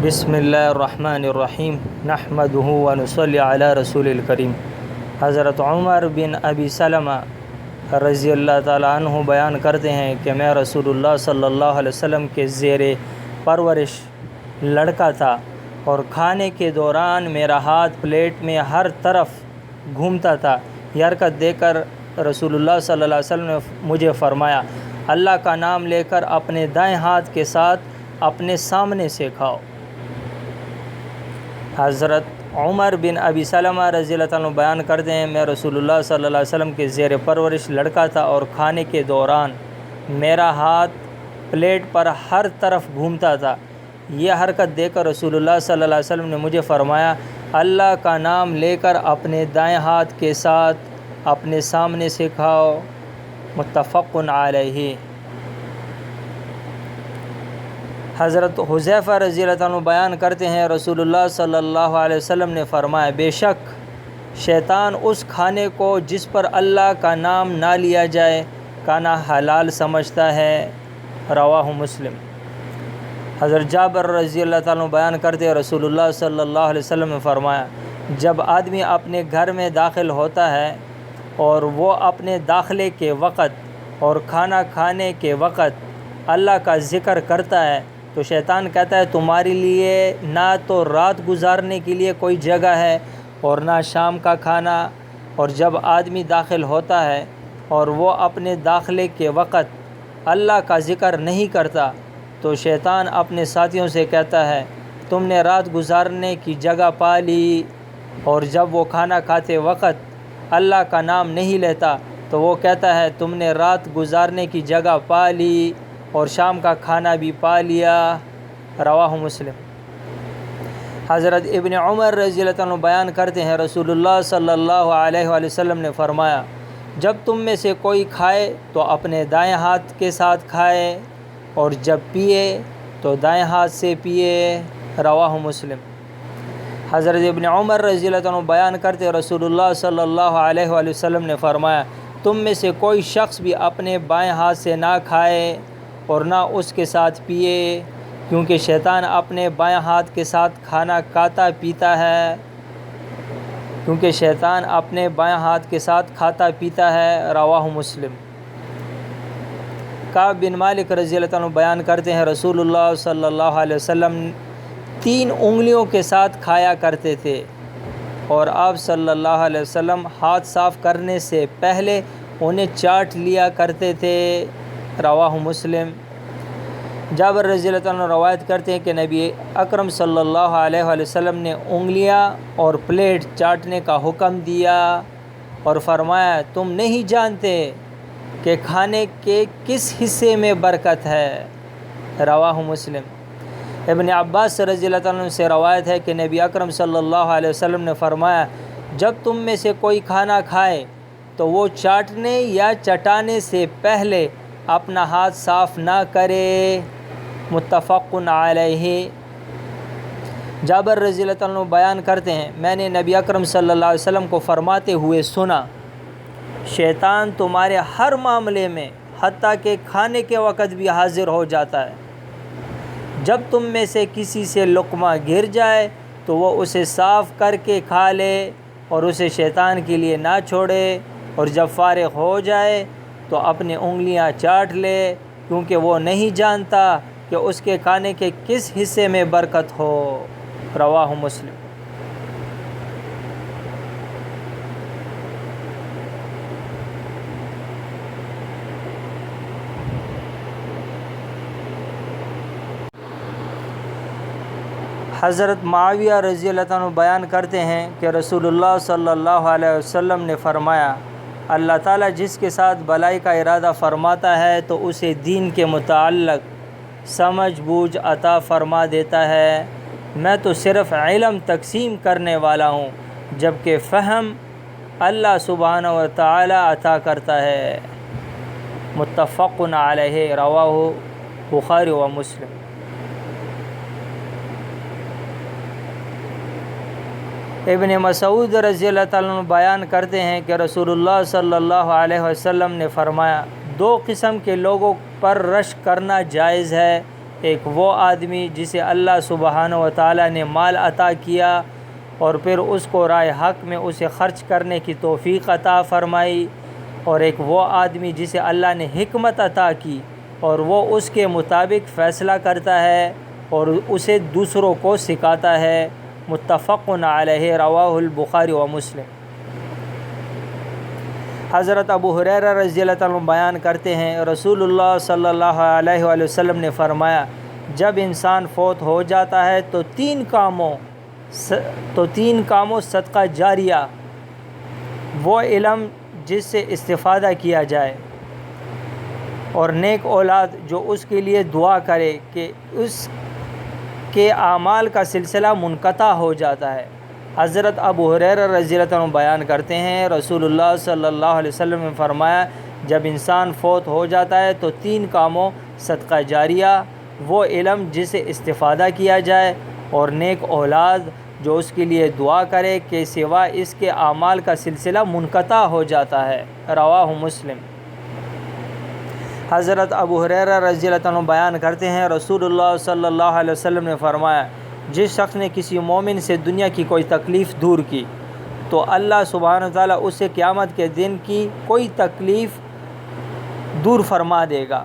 بسم اللہ الرحمن الرحیم نحمدہ ونصلی علی رسول الکریم۔ حضرت عمر بن ابی سلمہ رضی اللہ تعالیٰ عنہ بیان کرتے ہیں کہ میں رسول اللہ صلی اللہ علیہ وسلم کے زیر پرورش لڑکا تھا اور کھانے کے دوران میرا ہاتھ پلیٹ میں ہر طرف گھومتا تھا۔ یہ حرکت دیکھ کر رسول اللہ صلی اللہ علیہ وسلم نے مجھے فرمایا، اللہ کا نام لے کر اپنے دائیں ہاتھ کے ساتھ اپنے سامنے سے کھاؤ۔ حضرت عمر بن ابی سلمہ رضی اللہ عنہ بیان کرتے ہیں، میں رسول اللہ صلی اللہ علیہ وسلم کے زیر پرورش لڑکا تھا اور کھانے کے دوران میرا ہاتھ پلیٹ پر ہر طرف گھومتا تھا۔ یہ حرکت دیکھ کر رسول اللہ صلی اللہ علیہ وسلم نے مجھے فرمایا، اللہ کا نام لے کر اپنے دائیں ہاتھ کے ساتھ اپنے سامنے سے کھاؤ۔ متفق علیہ۔ حضرت حذیفہ رضی اللہ عنہ بیان کرتے ہیں، رسول اللہ صلی اللہ علیہ وسلم نے فرمایا، بے شک شیطان اس کھانے کو جس پر اللہ کا نام نہ لیا جائے کھانا حلال سمجھتا ہے۔ رواہ مسلم۔ حضرت جابر رضی اللہ عنہ بیان کرتے ہیں، رسول اللہ صلی اللہ علیہ وسلم نے فرمایا، جب آدمی اپنے گھر میں داخل ہوتا ہے اور وہ اپنے داخلے کے وقت اور کھانا کھانے کے وقت اللہ کا ذکر کرتا ہے تو شیطان کہتا ہے تمہارے لیے نہ تو رات گزارنے کے لیے کوئی جگہ ہے اور نہ شام کا کھانا۔ اور جب آدمی داخل ہوتا ہے اور وہ اپنے داخلے کے وقت اللہ کا ذکر نہیں کرتا تو شیطان اپنے ساتھیوں سے کہتا ہے تم نے رات گزارنے کی جگہ پا لی۔ اور جب وہ کھانا کھاتے وقت اللہ کا نام نہیں لیتا تو وہ کہتا ہے تم نے رات گزارنے کی جگہ پا لی اور شام کا کھانا بھی پا لیا۔ رواہ مسلم۔ حضرت ابن عمر رضی اللہ عنہ بیان کرتے ہیں، رسول اللہ صلی اللہ علیہ وآلہ وسلم نے فرمایا، جب تم میں سے کوئی کھائے تو اپنے دائیں ہاتھ کے ساتھ کھائے اور جب پیے تو دائیں ہاتھ سے پیے۔ رواہ مسلم۔ حضرت ابن عمر رضی اللہ عنہ بیان کرتے ہیں، رسول اللہ صلی اللہ علیہ وآلہ وسلم نے فرمایا، تم میں سے کوئی شخص بھی اپنے بائیں ہاتھ سے نہ کھائے اور نہ اس کے ساتھ پیے، کیونکہ شیطان اپنے بائیں ہاتھ کے ساتھ کھانا کھاتا پیتا ہے۔ رواہ مسلم۔ کعب بن مالک رضی اللہ عنہ بیان کرتے ہیں، رسول اللہ صلی اللہ علیہ وسلم 3 انگلیوں کے ساتھ کھایا کرتے تھے اور آپ صلی اللہ علیہ وسلم ہاتھ صاف کرنے سے پہلے انہیں چاٹ لیا کرتے تھے۔ رواہ مسلم۔ جابر رضی اللہ عنہ روایت کرتے ہیں کہ نبی اکرم صلی اللہ علیہ وآلہ وسلم نے انگلیاں اور پلیٹ چاٹنے کا حکم دیا اور فرمایا، تم نہیں جانتے کہ کھانے کے کس حصے میں برکت ہے۔ رواہ مسلم۔ ابن عباس رضی اللہ عنہ سے روایت ہے کہ نبی اکرم صلی اللہ علیہ وسلم نے فرمایا، جب تم میں سے کوئی کھانا کھائے تو وہ چاٹنے یا چٹانے سے پہلے اپنا ہاتھ صاف نہ کرے۔ متفق علیہ۔ جابر رضی اللہ عنہ بیان کرتے ہیں، میں نے نبی اکرم صلی اللہ علیہ وسلم کو فرماتے ہوئے سنا، شیطان تمہارے ہر معاملے میں حتیٰ کہ کھانے کے وقت بھی حاضر ہو جاتا ہے۔ جب تم میں سے کسی سے لقمہ گر جائے تو وہ اسے صاف کر کے کھا لے اور اسے شیطان کے لیے نہ چھوڑے، اور جب فارغ ہو جائے تو اپنی انگلیاں چاٹ لے، کیونکہ وہ نہیں جانتا کہ اس کے کھانے کے کس حصے میں برکت ہو۔ رواہ مسلم۔ حضرت معاویہ رضی اللہ عنہ بیان کرتے ہیں کہ رسول اللہ صلی اللہ علیہ وسلم نے فرمایا، اللہ تعالیٰ جس کے ساتھ بلائی کا ارادہ فرماتا ہے تو اسے دین کے متعلق سمجھ بوجھ عطا فرما دیتا ہے۔ میں تو صرف علم تقسیم کرنے والا ہوں، جبکہ فہم اللہ سبحانہ و تعالی عطا کرتا ہے۔ متفق علیہ۔ رواہ بخاری و مسلم۔ ابن مسعود رضی اللہ تعالیٰ عنہ بیان کرتے ہیں کہ رسول اللہ صلی اللہ علیہ وسلم نے فرمایا، 2 قسم کے لوگوں پر رشک کرنا جائز ہے، ایک وہ آدمی جسے اللہ سبحانہ و تعالیٰ نے مال عطا کیا اور پھر اس کو راہ حق میں اسے خرچ کرنے کی توفیق عطا فرمائی، اور ایک وہ آدمی جسے اللہ نے حکمت عطا کی اور وہ اس کے مطابق فیصلہ کرتا ہے اور اسے دوسروں کو سکھاتا ہے۔ متفق علیہ، رواہ البخاری و مسلم۔ حضرت ابو ہریرہ رضی اللہ تعالیٰ عنہ بیان کرتے ہیں، رسول اللہ صلی اللہ علیہ وآلہ وسلم نے فرمایا، جب انسان فوت ہو جاتا ہے تو تین کاموں صدقہ جاریہ، وہ علم جس سے استفادہ کیا جائے، اور نیک اولاد جو اس کے لیے دعا کرے کہ اس کے اعمال کا سلسلہ منقطع ہو جاتا ہے۔ حضرت ابو ہریرہ رضی اللہ عنہ بیان کرتے ہیں، رسول اللہ صلی اللہ علیہ وسلم نے فرمایا، جب انسان فوت ہو جاتا ہے تو تین کاموں صدقہ جاریہ، وہ علم جس سے استفادہ کیا جائے، اور نیک اولاد جو اس کے لیے دعا کرے کہ سوا اس کے اعمال کا سلسلہ منقطع ہو جاتا ہے۔ رواہ مسلم۔ حضرت ابو ہریرہ رضی اللہ عنہ بیان کرتے ہیں، رسول اللہ صلی اللہ علیہ وسلم نے فرمایا، جس شخص نے کسی مومن سے دنیا کی کوئی تکلیف دور کی تو اللہ سبحانہ وتعالیٰ اسے قیامت کے دن کی کوئی تکلیف دور فرما دے گا۔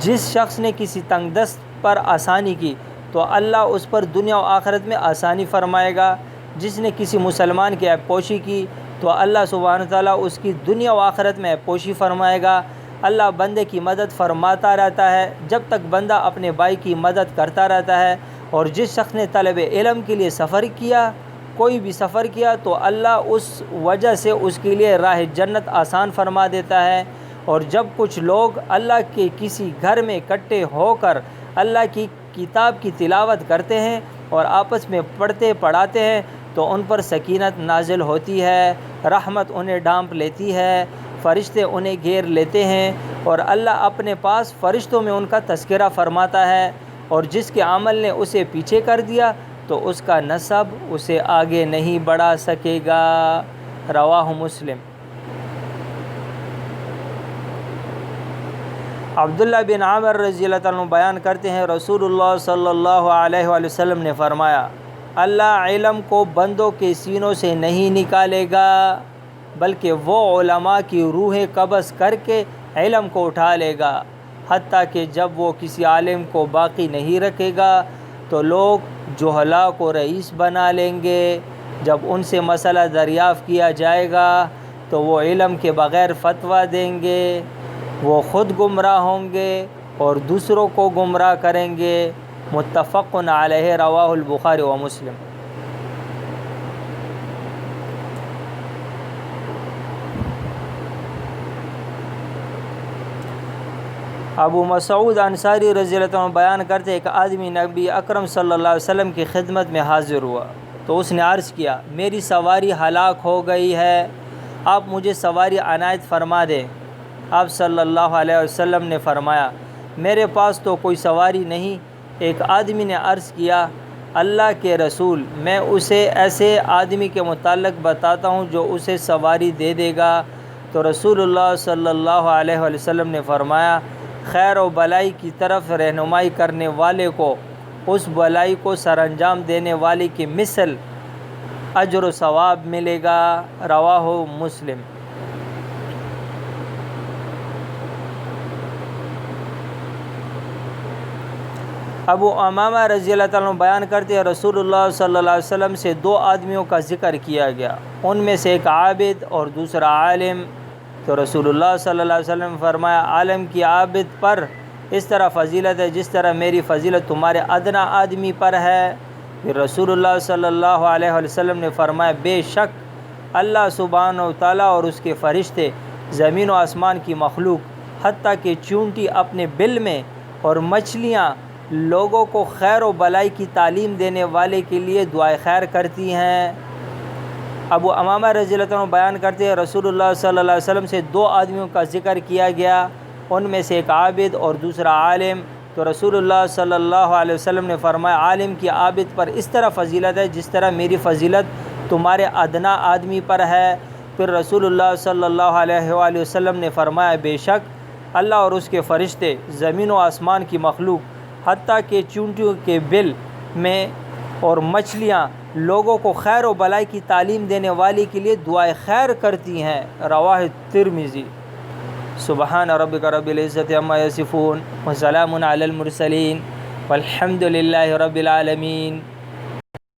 جس شخص نے کسی تنگ دست پر آسانی کی تو اللہ اس پر دنیا و آخرت میں آسانی فرمائے گا۔ جس نے کسی مسلمان کی عیب پوشی کی تو اللہ سبحانہ وتعالیٰ اس کی دنیا و آخرت میں عیب پوشی فرمائے گا۔ اللہ بندے کی مدد فرماتا رہتا ہے جب تک بندہ اپنے بھائی کی مدد کرتا رہتا ہے۔ اور جس شخص نے طلب علم کے لیے سفر کیا، کوئی بھی سفر کیا، تو اللہ اس وجہ سے اس کے لیے راہ جنت آسان فرما دیتا ہے۔ اور جب کچھ لوگ اللہ کے کسی گھر میں اکٹھے ہو کر اللہ کی کتاب کی تلاوت کرتے ہیں اور آپس میں پڑھتے پڑھاتے ہیں تو ان پر سکینت نازل ہوتی ہے، رحمت انہیں ڈھانپ لیتی ہے، فرشتے انہیں گھیر لیتے ہیں، اور اللہ اپنے پاس فرشتوں میں ان کا تذکرہ فرماتا ہے۔ اور جس کے عمل نے اسے پیچھے کر دیا تو اس کا نسب اسے آگے نہیں بڑھا سکے گا۔ رواہ مسلم۔ عبداللہ بن عامر رضی اللہ عنہ بیان کرتے ہیں، رسول اللہ صلی اللہ علیہ وآلہ وسلم نے فرمایا، اللہ علم کو بندوں کے سینوں سے نہیں نکالے گا، بلکہ وہ علماء کی روحیں قبض کر کے علم کو اٹھا لے گا، حتیٰ کہ جب وہ کسی عالم کو باقی نہیں رکھے گا تو لوگ جہلاء کو رئیس بنا لیں گے۔ جب ان سے مسئلہ دریافت کیا جائے گا تو وہ علم کے بغیر فتویٰ دیں گے، وہ خود گمراہ ہوں گے اور دوسروں کو گمراہ کریں گے۔ متفق علیہ، رواہ البخاری و مسلم۔ ابو مسعود انصاری رضی اللہ عنہ بیان کرتے ایک آدمی نبی اکرم صلی اللہ علیہ وسلم کی خدمت میں حاضر ہوا تو اس نے عرض کیا، میری سواری ہلاک ہو گئی ہے، آپ مجھے سواری عنایت فرما دیں۔ آپ صلی اللہ علیہ وسلم نے فرمایا، میرے پاس تو کوئی سواری نہیں۔ ایک آدمی نے عرض کیا، اللہ کے رسول، میں اسے ایسے آدمی کے متعلق بتاتا ہوں جو اسے سواری دے دے گا۔ تو رسول اللہ صلی اللہ علیہ وسلم نے فرمایا، خیر و بلائی کی طرف رہنمائی کرنے والے کو اس بلائی کو سر انجام دینے والے کی مثل اجر و ثواب ملے گا۔ رواہ مسلم۔ ابو امامہ رضی اللہ تعالیٰ عنہ بیان کرتے ہیں، رسول اللہ صلی اللہ علیہ وسلم سے دو آدمیوں کا ذکر کیا گیا، ان میں سے ایک عابد اور دوسرا عالم۔ تو رسول اللہ صلی اللہ علیہ وسلم نے فرمایا، عالم کی عابد پر اس طرح فضیلت ہے جس طرح میری فضیلت تمہارے ادنا آدمی پر ہے۔ پھر رسول اللہ صلی اللہ علیہ وسلم نے فرمایا، بے شک اللہ سبحانہ و تعالیٰ اور اس کے فرشتے، زمین و آسمان کی مخلوق، حتیٰ کہ چونٹی اپنے بل میں اور مچھلیاں لوگوں کو خیر و بلائی کی تعلیم دینے والے کے لیے دعائے خیر کرتی ہیں۔ ابو امامہ رضی اللہ عنہ بیان کرتے ہیں، رسول اللہ صلی اللہ علیہ وسلم سے دو آدمیوں کا ذکر کیا گیا، ان میں سے ایک عابد اور دوسرا عالم۔ تو رسول اللہ صلی اللہ علیہ وسلم نے فرمایا، عالم کی عابد پر اس طرح فضیلت ہے جس طرح میری فضیلت تمہارے ادنا آدمی پر ہے۔ پھر رسول اللہ صلی اللہ علیہ وآلہ وسلم نے فرمایا، بے شک اللہ اور اس کے فرشتے، زمین و آسمان کی مخلوق، حتیٰ کہ چونٹیوں کے بل میں اور مچھلیاں لوگوں کو خیر و بلائی کی تعلیم دینے والی کے لیے دعائے خیر کرتی ہیں۔ رواہ ترمذی۔ سبحان ربک رب العزت عما یصفون وسلام علی المرسلین والحمد للہ رب العالمین۔